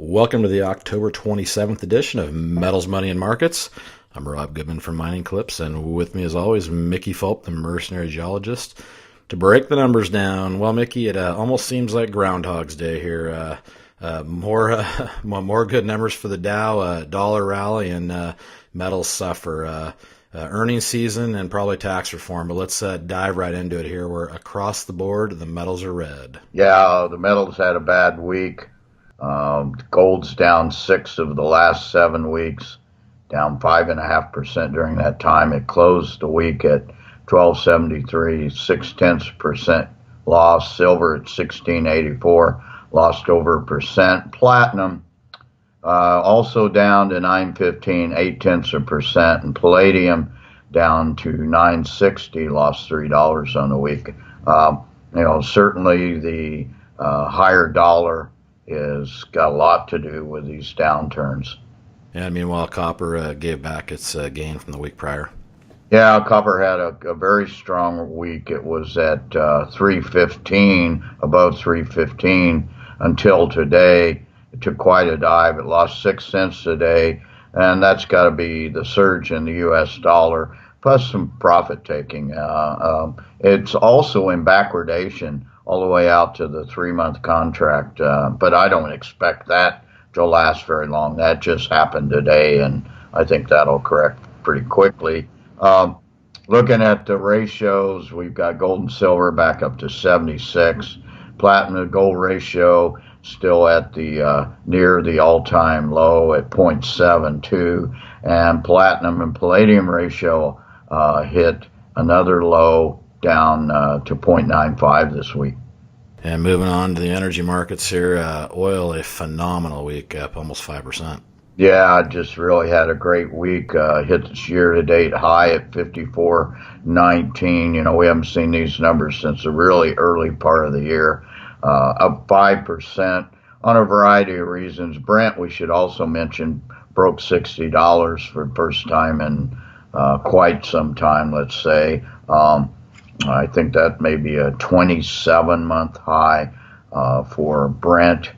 Welcome to the October 27th edition of Metals, Money, and Markets. I'm Rob Goodman from Mining Clips, and with me as always, Mickey Fulp, the Mercenary Geologist. To break the numbers down, well, Mickey, it almost seems like Groundhog's Day here. More good numbers for the Dow, dollar rally, and metals suffer. Earnings season and probably tax reform, but let's dive right into it here. We're across the board, the metals are red. Yeah, the metals had a bad week. Gold's down 6 of the last 7 weeks, down 5.5% during that time. It closed the week at 1273, 0.6% loss. Silver at 1684, lost over a percent. Platinum also down to 915, 0.8%, and palladium down to 960, lost $3 on the week. Certainly the higher dollar is got a lot to do with these downturns. And meanwhile, copper gave back its gain from the week prior. Yeah, copper had a very strong week. It was at 315, above 315 until today. It took quite a dive. It lost 6 cents today, and that's got to be the surge in the U.S. dollar, plus some profit taking. It's also in backwardation all the way out to the 3-month contract, but I don't expect that to last very long. That just happened today, and I think that'll correct pretty quickly. Looking at the ratios, we've got gold and silver back up to 76. Platinum to gold ratio still at the near the all-time low at 0.72, and platinum and palladium ratio hit another low, down to 0.95 this week. And moving on to the energy markets here, oil a phenomenal week, up almost 5%. Yeah, just really had a great week. Hit its year-to-date high at 54.19. We haven't seen these numbers since the really early part of the year. Up 5% on a variety of reasons. Brent, we should also mention, broke $60 for the first time in quite some time, let's say. I think that may be a 27-month high for Brent.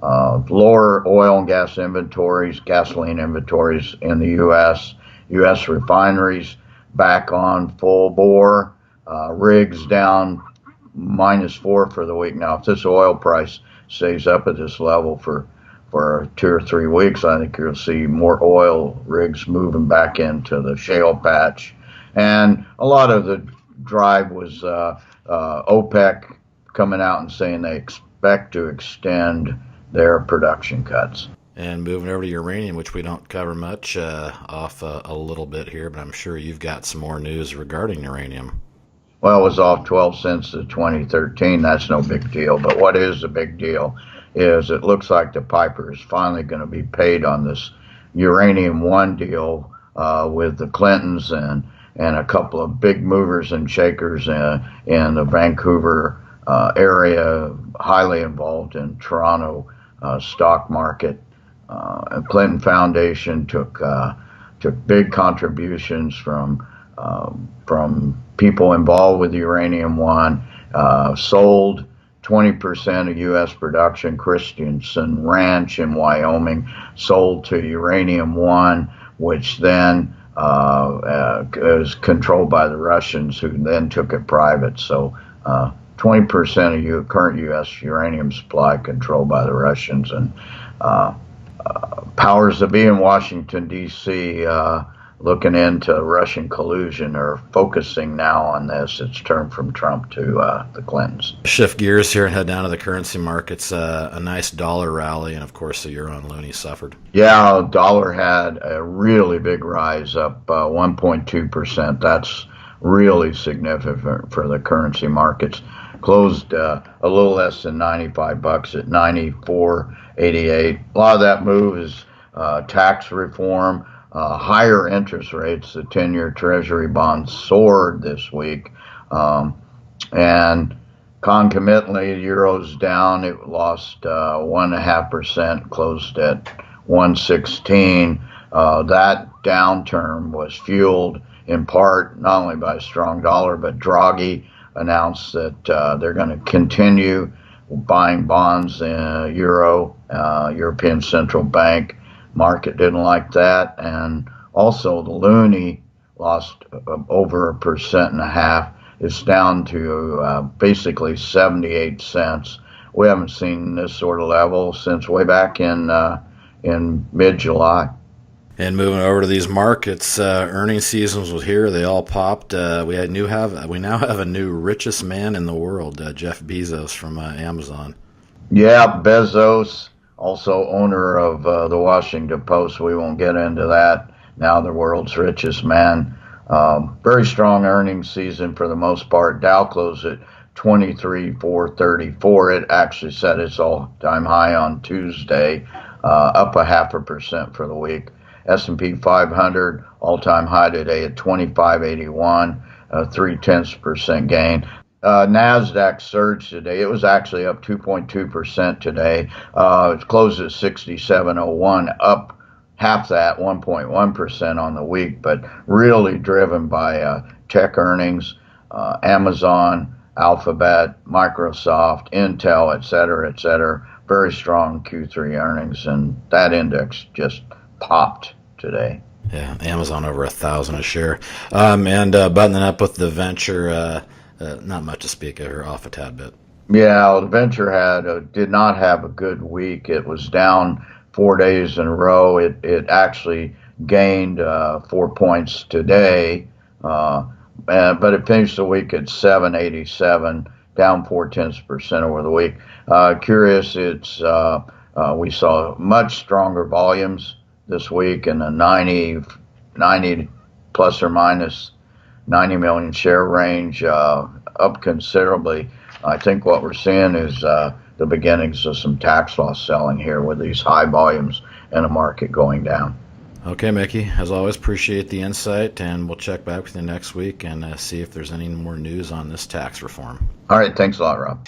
Lower oil and gas inventories, gasoline inventories in the U.S. U.S. refineries back on full bore. Rigs down -4 for the week. Now, if this oil price stays up at this level for 2 or 3 weeks, I think you'll see more oil rigs moving back into the shale patch. And a lot of the drive was OPEC coming out and saying they expect to extend their production cuts. And moving over to uranium, which we don't cover much, off a little bit here, but I'm sure you've got some more news regarding uranium. Well, it was off 12 cents to 2013. That's no big deal. But what is a big deal is it looks like the piper is finally going to be paid on this Uranium One deal with the Clintons and a couple of big movers and shakers in the Vancouver area, highly involved in Toronto stock market. Clinton Foundation took big contributions from people involved with Uranium One, sold 20% of U.S. production. Christensen Ranch in Wyoming sold to Uranium One, which then is controlled by the Russians, who then took it private. So 20% of current U.S. uranium supply controlled by the Russians. And powers that be in Washington, D.C., looking into Russian collusion, are focusing now on this. It's turned from Trump to the Clintons. Shift gears here and head down to the currency markets. A nice dollar rally, and of course the euro and loonie suffered. Yeah, dollar had a really big rise, up 1.2%. That's really significant for the currency markets. Closed a little less than $95 at 94.88. A lot of that move is tax reform. Higher interest rates. The 10-year Treasury bond soared this week, and concomitantly, the euro's down. It lost 1.5%, closed at 116. That downturn was fueled in part not only by a strong dollar, but Draghi announced that they're going to continue buying bonds in euro European Central Bank market didn't like that, and also the loonie lost over 1.5%. It's down to basically 78 cents. We haven't seen this sort of level since way back in mid-July. And moving over to these markets, earnings seasons was here. They all popped. We now have a new richest man in the world, Jeff Bezos from Amazon. Yeah, Bezos, also owner of the Washington Post. We won't get into that. Now the world's richest man. Very strong earnings season for the most part. Dow closed at 23,434. It actually set its all-time high on Tuesday, up 0.5% for the week. S&P 500 all-time high today at 2581, 0.3% gain. Nasdaq surged today. It was actually up 2.2% today. It closed at 6701, up half that, 1.1% on the week, but really driven by tech earnings, Amazon, Alphabet, Microsoft, Intel, et cetera, et cetera. Very strong Q3 earnings, and that index just popped today. Yeah, Amazon over 1,000 a share. And buttoning up with the venture, not much to speak of here, off a tad bit. Yeah, the venture did not have a good week. It was down 4 days in a row. It actually gained 4 points today, but it finished the week at 787, down 0.4% over the week. Curious, we saw much stronger volumes this week in the 90 plus or minus 90 million share range, up considerably. I think what we're seeing is the beginnings of some tax loss selling here with these high volumes and the market going down. Okay, Mickey, as always, appreciate the insight, and we'll check back with you next week and see if there's any more news on this tax reform. All right, thanks a lot, Rob.